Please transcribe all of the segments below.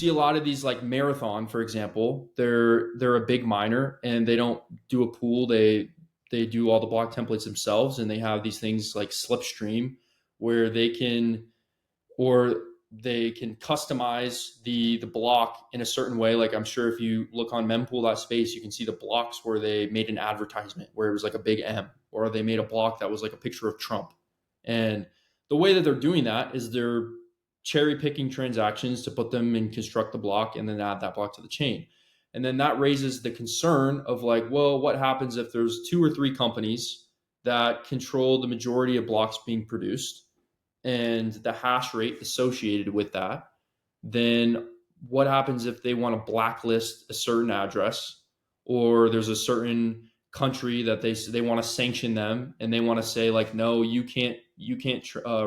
see a lot of these, like Marathon, for example, they're a big miner and they don't do a pool. They do all the block templates themselves, and they have these things like Slipstream where they can customize the block in a certain way. Like I'm sure if you look on mempool.space, you can see the blocks where they made an advertisement where it was like a big M, or they made a block that was like a picture of Trump. And the way that they're doing that is they're cherry picking transactions to put them and construct the block and then add that block to the chain. And then that raises the concern of like, well, what happens if there's 2 or 3 companies that control the majority of blocks being produced and the hash rate associated with that? Then what happens if they want to blacklist a certain address, or there's a certain country that they want to sanction them and they want to say like, no, you can't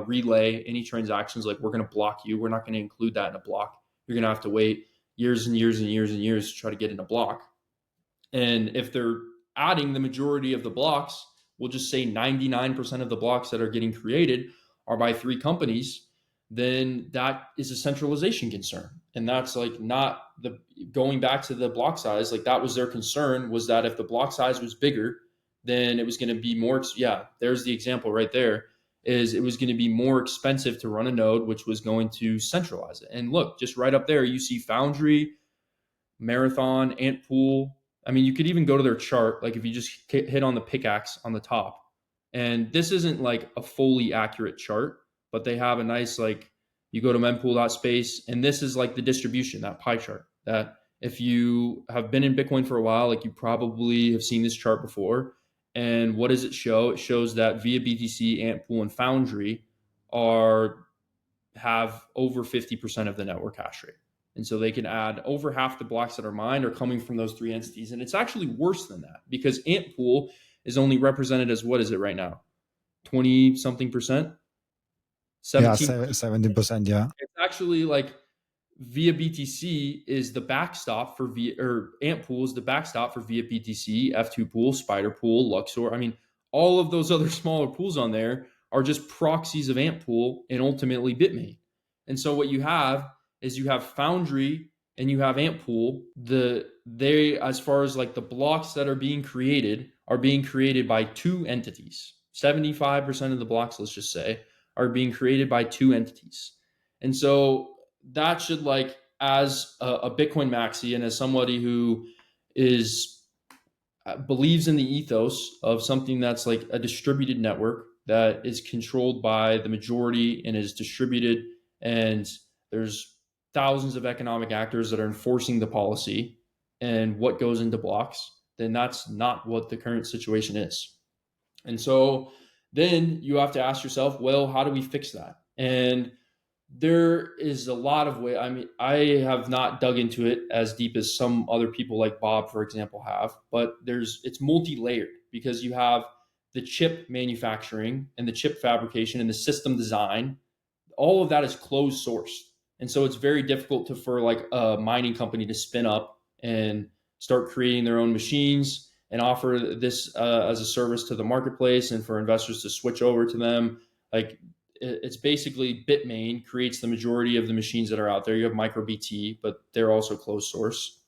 relay any transactions. Like, we're going to block you. We're not going to include that in a block. You're going to have to wait years and years and years and years to try to get in a block. And if they're adding the majority of the blocks, we'll just say 99% of the blocks that are getting created are by 3 companies, then that is a centralization concern. And that's like not the going back to the block size. Like, that was their concern, was that if the block size was bigger, then it was going to be more. Yeah, there's the example right there. Is it was going to be more expensive to run a node, which was going to centralize it. And look, just right up there, you see Foundry, Marathon, Antpool. I mean, you could even go to their chart. Like if you just hit on the pickaxe on the top, and this isn't like a fully accurate chart, but they have a nice, like, you go to mempool.space, and this is like the distribution, that pie chart, that if you have been in Bitcoin for a while, like you probably have seen this chart before. And what does it show? It shows that via BTC, Antpool, and Foundry have over 50% of the network hash rate. And so they can add over half the blocks that are mined are coming from those 3 entities. And it's actually worse than that, because Antpool is only represented as, what is it right now? 20 something percent? 17. Yeah, 70%. Yeah. It's actually like via BTC is the backstop for Antpool is the backstop for via BTC, F2 pool, Spider pool, Luxor. I mean, all of those other smaller pools on there are just proxies of Antpool and ultimately Bitmain. And so what you have is you have Foundry and you have Antpool. They, as far as like the blocks that are being created by 2 entities. 75% of the blocks, let's just say, are being created by 2 entities. And so that should, like, as a Bitcoin maxi and as somebody who believes in the ethos of something that's like a distributed network that is controlled by the majority and is distributed, and there's thousands of economic actors that are enforcing the policy and what goes into blocks, then that's not what the current situation is. And so then you have to ask yourself, well, how do we fix that? And there is a lot of ways. I mean, I have not dug into it as deep as some other people like Bob, for example, have, but it's multi-layered, because you have the chip manufacturing and the chip fabrication and the system design. All of that is closed sourced. And so it's very difficult for like a mining company to spin up and start creating their own machines and offer this as a service to the marketplace and for investors to switch over to them. Like, it's basically Bitmain creates the majority of the machines that are out there. You have MicroBT, but they're also closed source.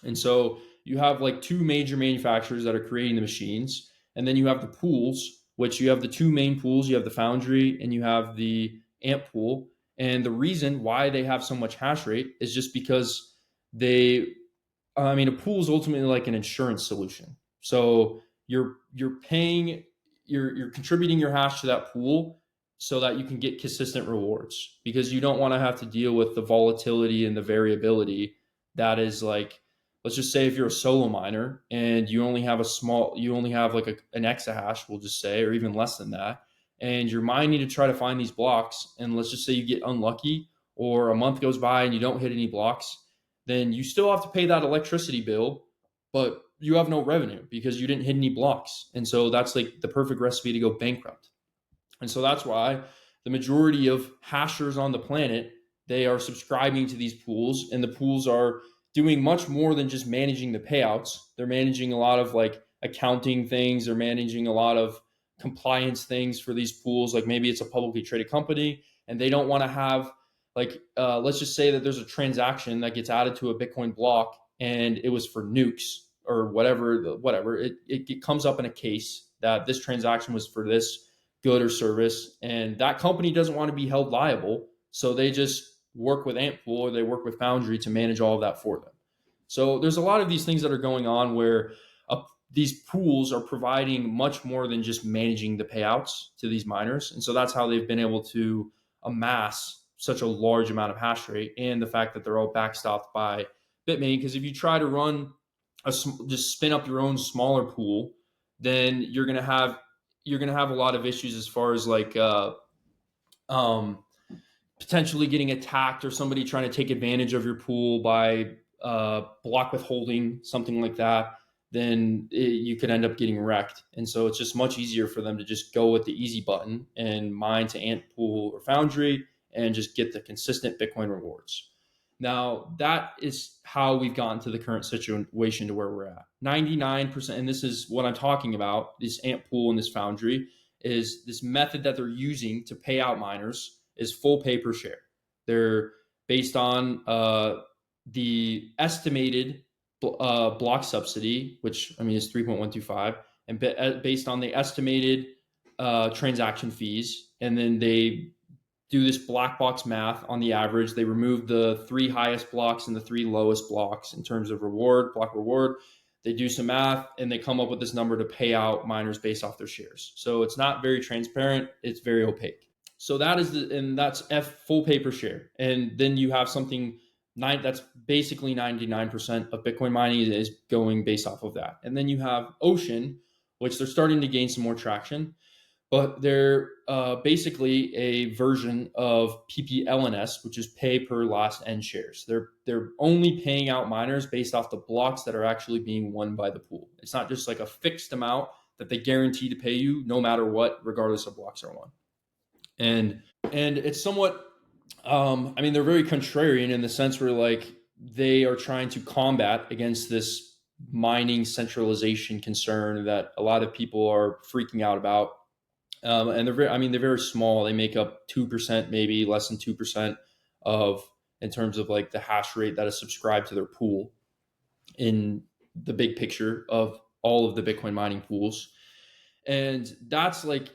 And so you have like 2 major manufacturers that are creating the machines. And then you have the pools, which you have the 2 main pools. You have the Foundry and you have the Antpool. And the reason why they have so much hash rate is just because a pool is ultimately like an insurance solution. So you're contributing your hash to that pool so that you can get consistent rewards, because you don't want to have to deal with the volatility and the variability that is, like, let's just say if you're a solo miner and you only have like an exahash, we'll just say, or even less than that, and you're mining to try to find these blocks, and let's just say you get unlucky or a month goes by and you don't hit any blocks, then you still have to pay that electricity bill, but you have no revenue because you didn't hit any blocks. And so that's like the perfect recipe to go bankrupt. And so that's why the majority of hashers on the planet, they are subscribing to these pools, and the pools are doing much more than just managing the payouts. They're managing a lot of like accounting things. They're managing a lot of compliance things for these pools. Like maybe it's a publicly traded company and they don't want to have Like, let's just say that there's a transaction that gets added to a Bitcoin block, and it was for nukes or whatever. It comes up in a case that this transaction was for this good or service, and that company doesn't want to be held liable, so they just work with Antpool or they work with Foundry to manage all of that for them. So there's a lot of these things that are going on where these pools are providing much more than just managing the payouts to these miners. And so that's how they've been able to amass such a large amount of hash rate, and the fact that they're all backstopped by Bitmain. Because if you try to run just spin up your own smaller pool, then you're gonna have a lot of issues as far as like um, potentially getting attacked or somebody trying to take advantage of your pool by block withholding, something like that. Then you could end up getting wrecked. And so it's just much easier for them to just go with the easy button and mine to Antpool or Foundry and just get the consistent Bitcoin rewards. Now, that is how we've gotten to the current situation to where we're at. 99%, and this is what I'm talking about, this Antpool and this Foundry, is this method that they're using to pay out miners is full pay per share. They're based on the estimated block subsidy, which I mean is 3.125, and based on the estimated transaction fees, and then they do this black box math on the average. They remove the three highest blocks and the three lowest blocks in terms of block reward. They do some math and they come up with this number to pay out miners based off their shares. So it's not very transparent. It's very opaque. So that's F full pay per share. And then you have something that's basically 99% of Bitcoin mining is going based off of that. And then you have Ocean, which they're starting to gain some more traction, but they're basically a version of PPLNS, which is pay per last N shares. They're only paying out miners based off the blocks that are actually being won by the pool. It's not just like a fixed amount that they guarantee to pay you no matter what, regardless of blocks are won. And it's somewhat, I mean, they're very contrarian in the sense where like they are trying to combat against this mining centralization concern that a lot of people are freaking out about. And they're very small. They make up 2%, maybe less than 2% of, in terms of like the hash rate that is subscribed to their pool in the big picture of all of the Bitcoin mining pools. And that's like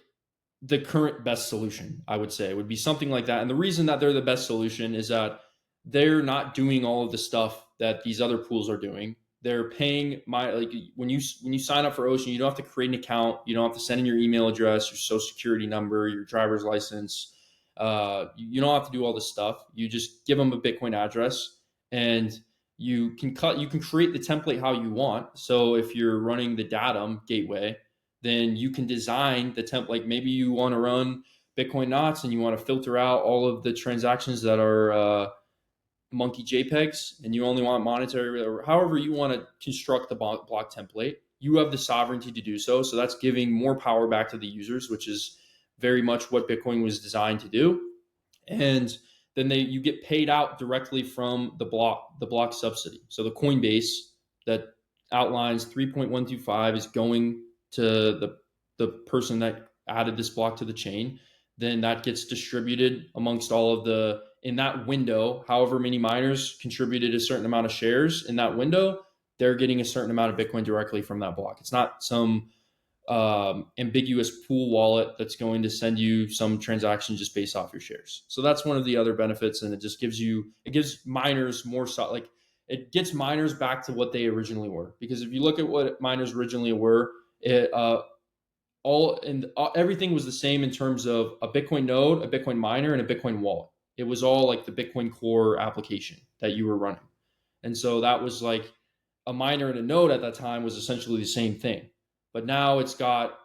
the current best solution, I would say, would be something like that. And the reason that they're the best solution is that they're not doing all of the stuff that these other pools are doing. They're paying like when you sign up for Ocean, you don't have to create an account. You don't have to send in your email address, your social security number, your driver's license. You don't have to do all this stuff. You just give them a Bitcoin address, and you can create the template how you want. So if you're running the Datum gateway, then you can design the template. Like maybe you want to run Bitcoin knots and you want to filter out all of the transactions that are monkey JPEGs, and you only want monetary, or however you want to construct the block template. You have the sovereignty to do so. So that's giving more power back to the users, which is very much what Bitcoin was designed to do. And then you get paid out directly from the block subsidy. So the Coinbase that outlines 3.125 is going to the person that added this block to the chain. Then that gets distributed amongst all of the, in that window, however many miners contributed a certain amount of shares in that window, they're getting a certain amount of Bitcoin directly from that block. It's not some ambiguous pool wallet that's going to send you some transaction just based off your shares. So that's one of the other benefits, and it gives miners more like it gets miners back to what they originally were. Because if you look at what miners originally were, everything was the same in terms of a Bitcoin node, a Bitcoin miner, and a Bitcoin wallet. It was all like the Bitcoin Core application that you were running. And so that was like a miner and a node at that time was essentially the same thing. But now it's got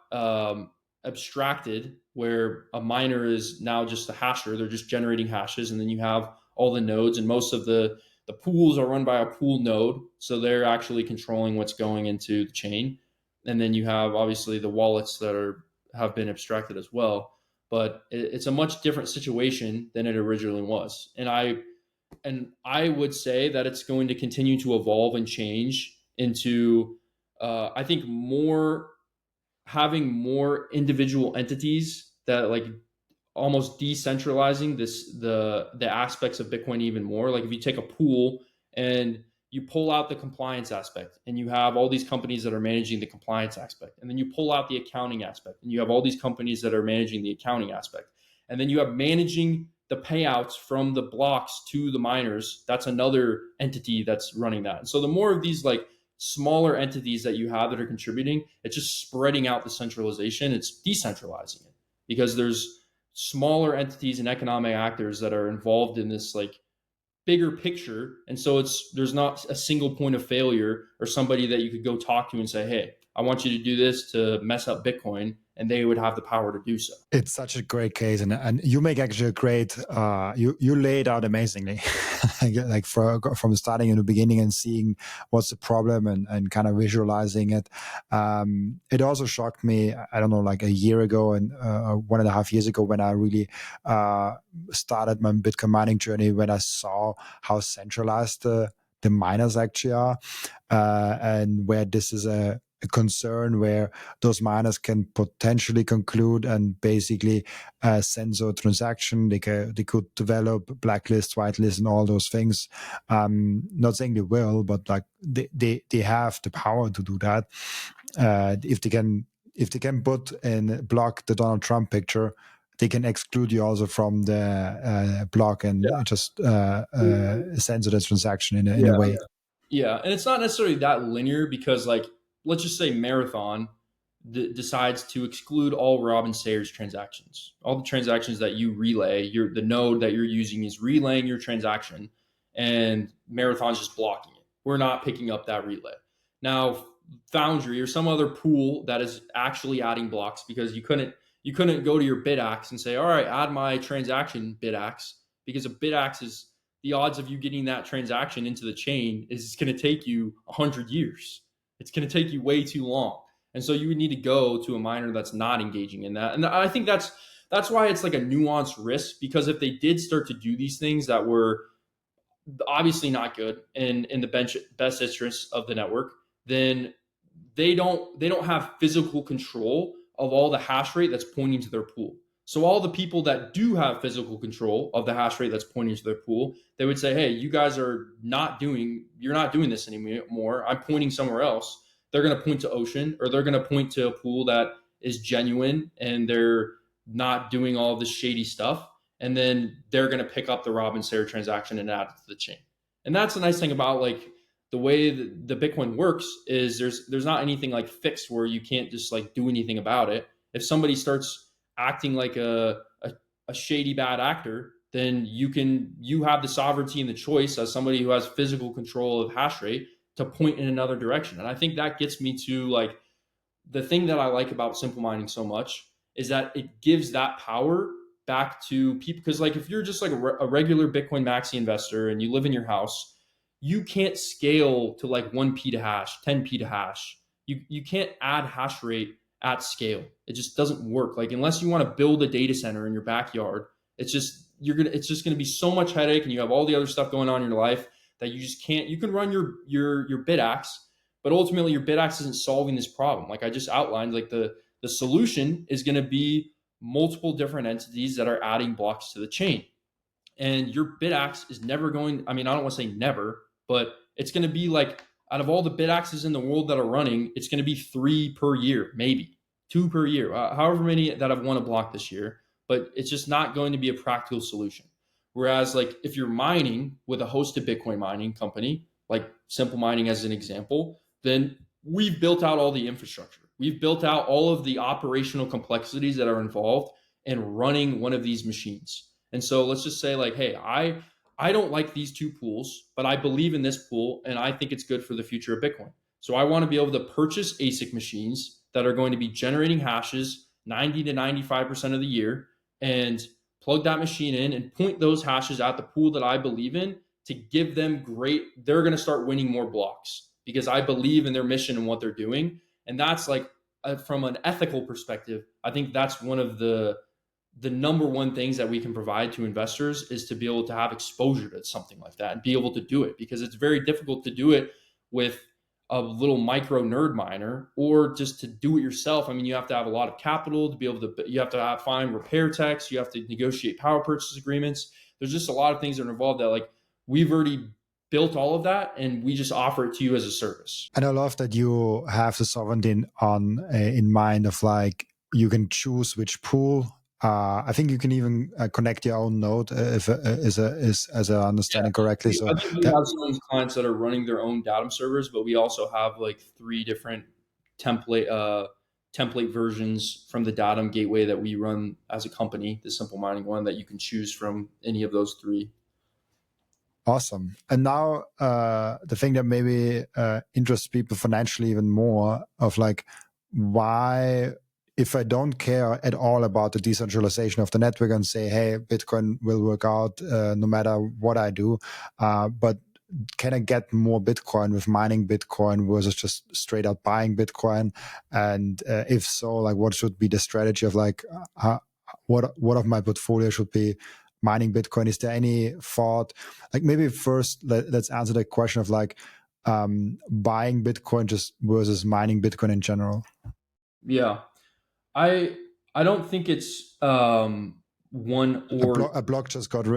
abstracted, where a miner is now just a hasher. They're just generating hashes. And then you have all the nodes, and most of the pools are run by a pool node. So they're actually controlling what's going into the chain. And then you have obviously the wallets that have been abstracted as well. But it's a much different situation than it originally was. And I would say that it's going to continue to evolve and change into, I think, having more individual entities that like almost decentralizing the aspects of Bitcoin even more. Like if you take a pool and you pull out the compliance aspect and you have all these companies that are managing the compliance aspect, and then you pull out the accounting aspect and you have all these companies that are managing the accounting aspect, and then you have managing the payouts from the blocks to the miners, that's another entity that's running that. And so the more of these like smaller entities that you have that are contributing, it's just spreading out the centralization, it's decentralizing it, because there's smaller entities and economic actors that are involved in this like bigger picture. And so there's not a single point of failure or somebody that you could go talk to and say, hey, I want you to do this to mess up Bitcoin, and they would have the power to do so. It's such a great case, and you make actually a great. You lay it out amazingly, like from starting in the beginning and seeing what's the problem and kind of visualizing it. It also shocked me. I don't know, like a year ago and 1.5 years ago, when I really started my Bitcoin mining journey, when I saw how centralized the miners actually are, and where this is a concern, where those miners can potentially conclude and basically censor transaction. They could develop blacklists, whitelists, and all those things. Not saying they will, but like they have the power to do that. If they can put and block the Donald Trump picture, they can exclude you also from the block and just censor the transaction in a way. Yeah, and it's not necessarily that linear, because, like, let's just say Marathon decides to exclude all Robin Sayers transactions, all the transactions that you relay. The node that you're using is relaying your transaction, and Marathon's just blocking it. We're not picking up that relay. Now, Foundry or some other pool that is actually adding blocks, because you couldn't go to your BitAxe and say, all right, add my transaction BitAxe, because a BitAxe is the odds of you getting that transaction into the chain is going to take you 100 years. It's going to take you way too long. And so you would need to go to a miner that's not engaging in that. And I think that's why it's like a nuanced risk, because if they did start to do these things that were obviously not good in the best interest of the network, then they don't have physical control of all the hash rate that's pointing to their pool. So all the people that do have physical control of the hash rate that's pointing to their pool, they would say, hey, you guys you're not doing this anymore. I'm pointing somewhere else. They're going to point to Ocean, or they're going to point to a pool that is genuine and they're not doing all this shady stuff. And then they're going to pick up the Robin Sayre transaction and add it to the chain. And that's the nice thing about like the way the Bitcoin works, is there's not anything like fixed where you can't just like do anything about it. If somebody starts acting like a shady bad actor, then you have the sovereignty and the choice as somebody who has physical control of hash rate to point in another direction. And I think that gets me to like the thing that I like about simple mining so much is that it gives that power back to people. Because like if you're just like a regular Bitcoin maxi investor and you live in your house, you can't scale to like 1 petahash, 10 petahash. You can't add hash rate at scale. It just doesn't work. Like unless you want to build a data center in your backyard, it's just gonna be so much headache, and you have all the other stuff going on in your life that you just can't. You can run your BitAxe, but ultimately your BitAxe isn't solving this problem. Like I just outlined, like the solution is going to be multiple different entities that are adding blocks to the chain. And your BitAxe is never going, I mean, I don't want to say never, but it's going to be like out of all the BitAxes in the world that are running, it's going to be 3 per year, maybe 2 per year, however many that have won a block this year. But it's just not going to be a practical solution. Whereas, like, if you're mining with a hosted Bitcoin mining company, like Simple Mining as an example, then we've built out all the infrastructure. We've built out all of the operational complexities that are involved in running one of these machines. And so let's just say, like, hey, I don't like these two pools, but I believe in this pool and I think it's good for the future of Bitcoin. So I want to be able to purchase ASIC machines that are going to be generating hashes 90 to 95% of the year, and plug that machine in and point those hashes at the pool that I believe in to give them they're going to start winning more blocks because I believe in their mission and what they're doing. And that's like, from an ethical perspective, I think that's one of the number one things that we can provide to investors, is to be able to have exposure to something like that and be able to do it, because it's very difficult to do it with a little micro nerd miner, or just to do it yourself. I mean, you have to have a lot of capital to be able to, you have to find repair techs, you have to negotiate power purchase agreements. There's just a lot of things that are involved that, like, we've already built all of that and we just offer it to you as a service. And I love that you have the sovereignty in mind of like you can choose which pool. I think you can even connect your own node if is as I understand Yeah. it correctly. So I think we that have some clients that are running their own datum servers, but we also have like three different template template versions from the datum gateway that we run as a company, the simple mining one, that you can choose from any of those three. awesome. And now the thing that maybe interests people financially even more of like why if I don't care at all about the decentralization of the network and say, hey, Bitcoin will work out no matter what I do, but can I get more Bitcoin with mining Bitcoin versus just straight up buying Bitcoin? And if so, like, what should be the strategy of like, what of my portfolio should be mining Bitcoin? Is there any thought? Like, maybe first let's answer the question of like buying Bitcoin just versus mining Bitcoin in general. Yeah. I don't think it's one or A block just got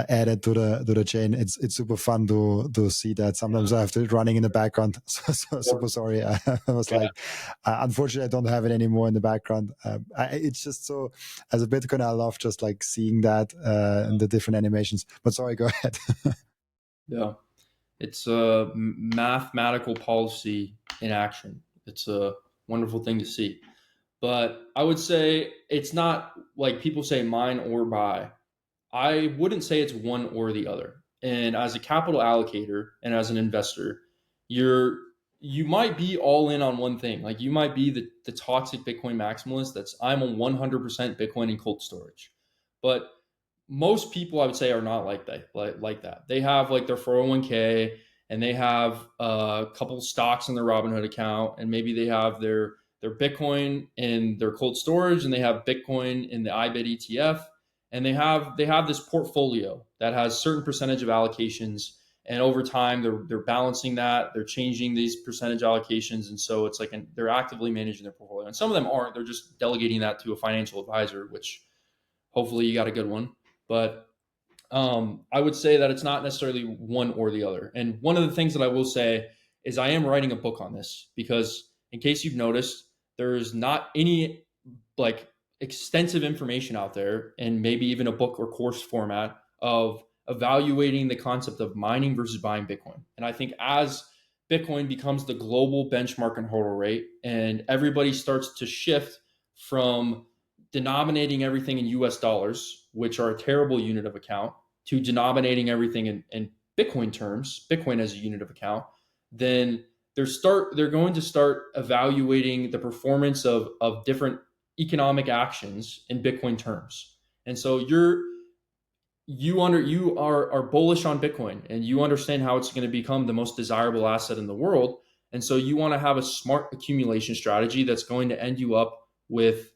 added to the chain. It's super fun to see that. Sometimes I have to running in the background. So super sorry. I was like, unfortunately, I don't have it anymore in the background. It's just so as a Bitcoin, I love just like seeing that and the different animations. But sorry, go ahead. yeah. It's a mathematical policy in action. It's a wonderful thing to see. But I would say it's not like people say mine or buy. I wouldn't say it's one or the other. And as a capital allocator and as an investor, you're you might be all in on one thing. Like, you might be the toxic Bitcoin maximalist that's I'm on 100% Bitcoin and cold storage. But most people, I would say, are not like that. Like that, they have like their 401k, and they have a couple stocks in their Robinhood account, and maybe they have their Bitcoin in their cold storage, and they have Bitcoin in the IBIT ETF, and they have this portfolio that has certain percentage of allocations, and over time they're balancing that, they're changing these percentage allocations, and so it's like they're actively managing their portfolio. And some of them aren't; they're just delegating that to a financial advisor, which hopefully you got a good one. But I would say that it's not necessarily one or the other. And one of the things that I will say is I am writing a book on this because, in case you've noticed, there's not any like extensive information out there, and maybe even a book or course format of evaluating the concept of mining versus buying Bitcoin. And I think as Bitcoin becomes the global benchmark and hurdle rate, and everybody starts to shift from denominating everything in US dollars, which are a terrible unit of account, to denominating everything in Bitcoin terms, Bitcoin as a unit of account, then they're going to start evaluating the performance of different economic actions in Bitcoin terms. And so you are bullish on Bitcoin, and you understand how it's going to become the most desirable asset in the world. And so you want to have a smart accumulation strategy that's going to end you up with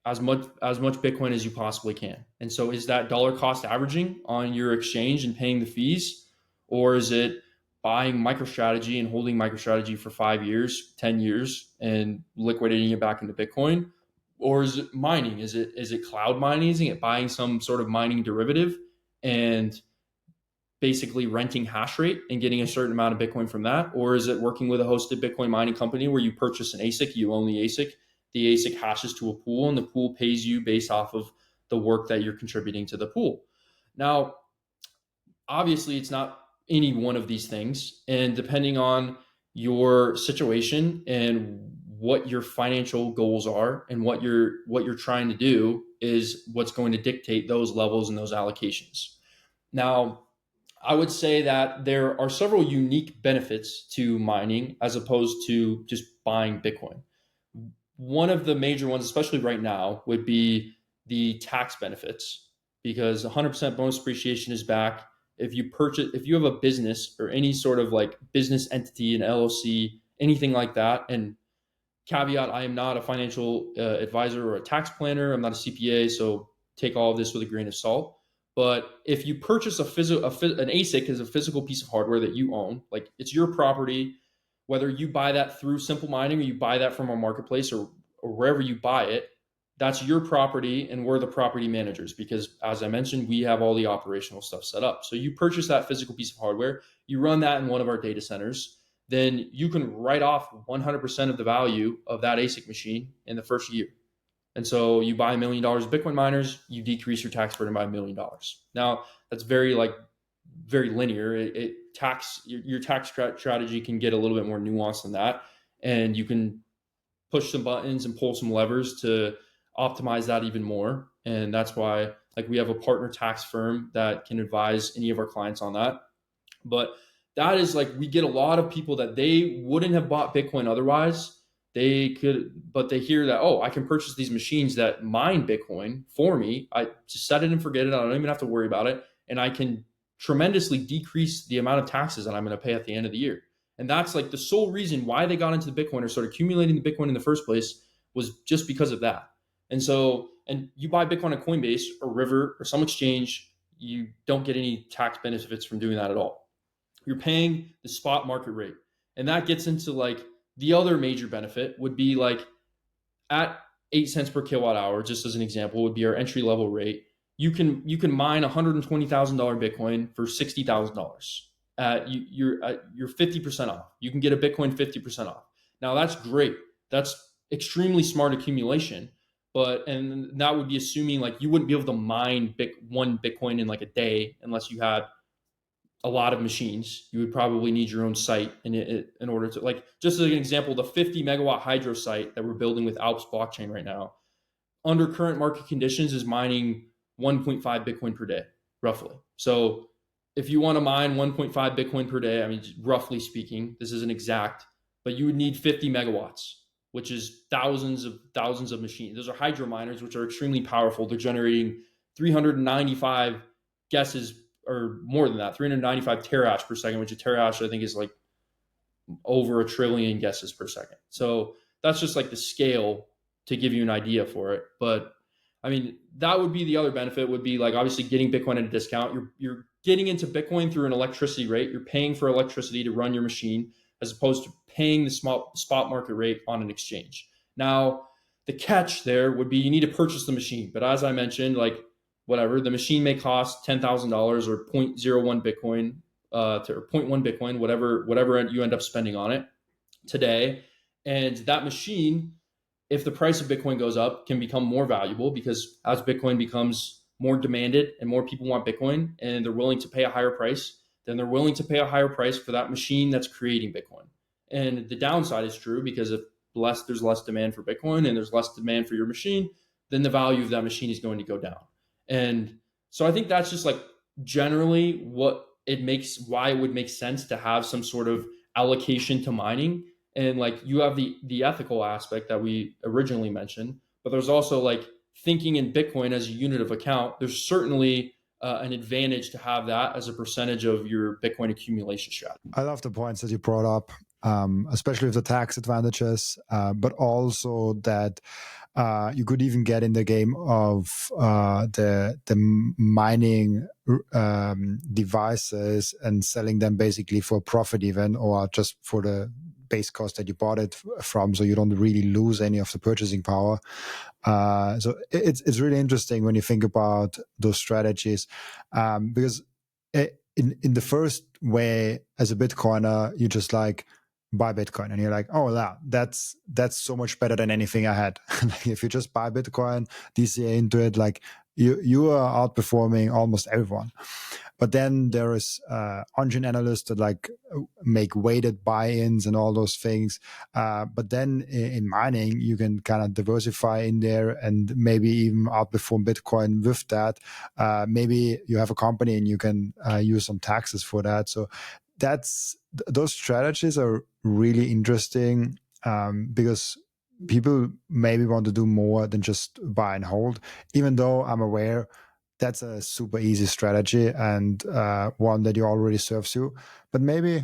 as much Bitcoin as you possibly can. And so is that dollar cost averaging on your exchange and paying the fees, or is it buying MicroStrategy and holding MicroStrategy for 5 years, 10 years, and liquidating it back into Bitcoin? Or is it mining? Is it cloud mining? Is it buying some sort of mining derivative and basically renting hash rate and getting a certain amount of Bitcoin from that? Or is it working with a hosted Bitcoin mining company where you purchase an ASIC, you own the ASIC hashes to a pool, and the pool pays you based off of the work that you're contributing to the pool? Now, obviously, it's not any one of these things. And depending on your situation and what your financial goals are and what you're trying to do is what's going to dictate those levels and those allocations. Now, I would say that there are several unique benefits to mining as opposed to just buying Bitcoin. One of the major ones, especially right now, would be the tax benefits, because 100% bonus depreciation is back. If you have a business or any sort of like business entity, an LLC, anything like that, and caveat, I am not a financial advisor or a tax planner. I'm not a CPA, so take all of this with a grain of salt. But if you purchase an ASIC is a physical piece of hardware that you own, like it's your property. whether you buy that through Simple Mining or you buy that from our marketplace or wherever you buy it, that's your property and we're the property managers because, as I mentioned, we have all the operational stuff set up. So you purchase that physical piece of hardware, you run that in one of our data centers, then you can write off 100% of the value of that ASIC machine in the first year. And so you buy $1 million of Bitcoin miners, you decrease your tax burden by $1 million. Now that's very linear. Your tax strategy can get a little bit more nuanced than that, and you can push some buttons and pull some levers to optimize that even more. And that's why like we have a partner tax firm that can advise any of our clients on that. But that is like we get a lot of people that they wouldn't have bought Bitcoin otherwise. They could, but they hear that, oh, I can purchase these machines that mine Bitcoin for me. I just set it and forget it. I don't even have to worry about it. And I can tremendously decrease the amount of taxes that I'm going to pay at the end of the year. And that's like the sole reason why they got into the Bitcoin or started accumulating the Bitcoin in the first place was just because of that. And so, and you buy Bitcoin on Coinbase or River or some exchange, you don't get any tax benefits from doing that at all. You're paying the spot market rate. And that gets into like the other major benefit would be like at 8 cents per kilowatt hour, just as an example, would be our entry level rate. You can mine $120,000 Bitcoin for $60,000. You're 50% off. You can get a Bitcoin 50% off. Now that's great. That's extremely smart accumulation. And that would be assuming like you wouldn't be able to mine one Bitcoin in like a day unless you had a lot of machines. You would probably need your own site in order to, like, just as an example, the 50 megawatt hydro site that we're building with Alps blockchain right now, under current market conditions, is mining 1.5 Bitcoin per day, roughly. So if you want to mine 1.5 Bitcoin per day, I mean, roughly speaking, this isn't exact, but you would need 50 megawatts, which is thousands of machines. Those are hydro miners, which are extremely powerful. They're generating 395 guesses or more than that, 395 terahash per second, which a terahash I think is like over a trillion guesses per second. So that's just like the scale to give you an idea for it. But I mean, that would be the other benefit would be like obviously getting Bitcoin at a discount. You're getting into Bitcoin through an electricity rate. You're paying for electricity to run your machine as opposed to paying the spot market rate on an exchange. Now, the catch there would be you need to purchase the machine. But as I mentioned, like whatever, the machine may cost $10,000 or 0.01 Bitcoin or zero point 0.1 Bitcoin, whatever you end up spending on it today. And that machine, if the price of Bitcoin goes up, can become more valuable because as Bitcoin becomes more demanded and more people want Bitcoin and they're willing to pay a higher price, then they're willing to pay a higher price for that machine that's creating Bitcoin. And the downside is true because if there's less demand for Bitcoin and there's less demand for your machine, then the value of that machine is going to go down. And so I think that's just like generally why it would make sense to have some sort of allocation to mining. And like you have the ethical aspect that we originally mentioned, but there's also like thinking in Bitcoin as a unit of account. There's certainly an advantage to have that as a percentage of your Bitcoin accumulation strategy. I love the points that you brought up, especially with the tax advantages, but also that you could even get in the game of the mining devices and selling them basically for profit even, or just for the base cost that you bought it from, so you don't really lose any of the purchasing power. So it's really interesting when you think about those strategies, because in the first way, as a Bitcoiner, you just like buy Bitcoin and you're like, oh yeah, that's so much better than anything I had. Like if you just buy Bitcoin, DCA into it, like you are outperforming almost everyone. But then there is engine analysts that like make weighted buy-ins and all those things. But then in mining, you can kind of diversify in there and maybe even outperform Bitcoin with that. Maybe you have a company and you can use some taxes for that. So those strategies are really interesting because people maybe want to do more than just buy and hold, even though I'm aware that's a super easy strategy and one that you already serves you. But maybe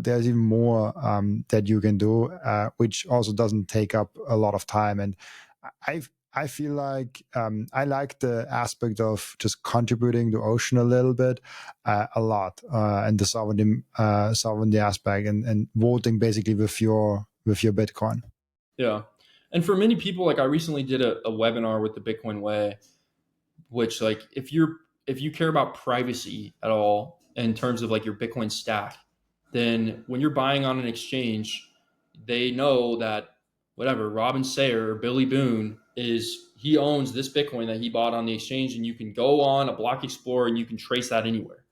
there's even more that you can do, which also doesn't take up a lot of time. And I feel like I like the aspect of just contributing to ocean a little bit, a lot, and the sovereignty aspect, and voting basically with your Bitcoin. Yeah. And for many people, like I recently did a webinar with the Bitcoin Way, which like if you care about privacy at all in terms of like your Bitcoin stack, then when you're buying on an exchange, they know that whatever Robin Sayer or Billy Boone is, he owns this Bitcoin that he bought on the exchange, and you can go on a block explorer and you can trace that anywhere.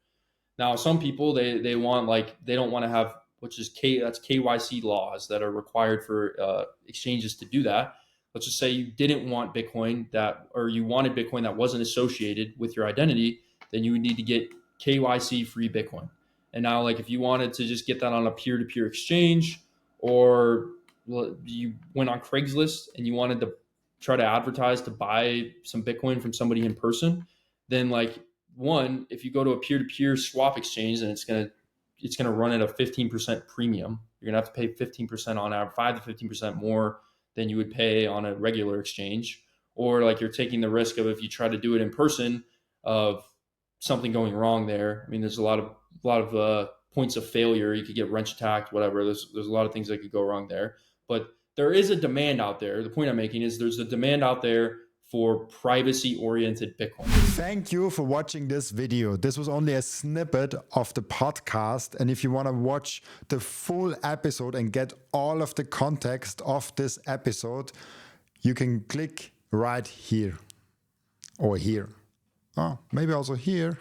Now, some people they want like they don't want to have, which is that's KYC laws that are required for exchanges to do that. Let's just say you didn't want Bitcoin that, or you wanted Bitcoin that wasn't associated with your identity, then you would need to get KYC free Bitcoin. And now, like if you wanted to just get that on a peer to peer exchange, or you went on Craigslist and you wanted to try to advertise to buy some Bitcoin from somebody in person, then like one, if you go to a peer-to-peer swap exchange, and it's gonna run at a 15% premium. You're gonna have to pay 15% on average, 5 to 15% more than you would pay on a regular exchange. Or like you're taking the risk of, if you try to do it in person, of something going wrong there. I mean, there's a lot of points of failure. You could get wrench attacked, whatever. There's a lot of things that could go wrong there. But there is a demand out there. The point I'm making is there's a demand out there for privacy-oriented Bitcoin. Thank you for watching this video. This was only a snippet of the podcast. And if you want to watch the full episode and get all of the context of this episode, you can click right here or here. Oh, maybe also here.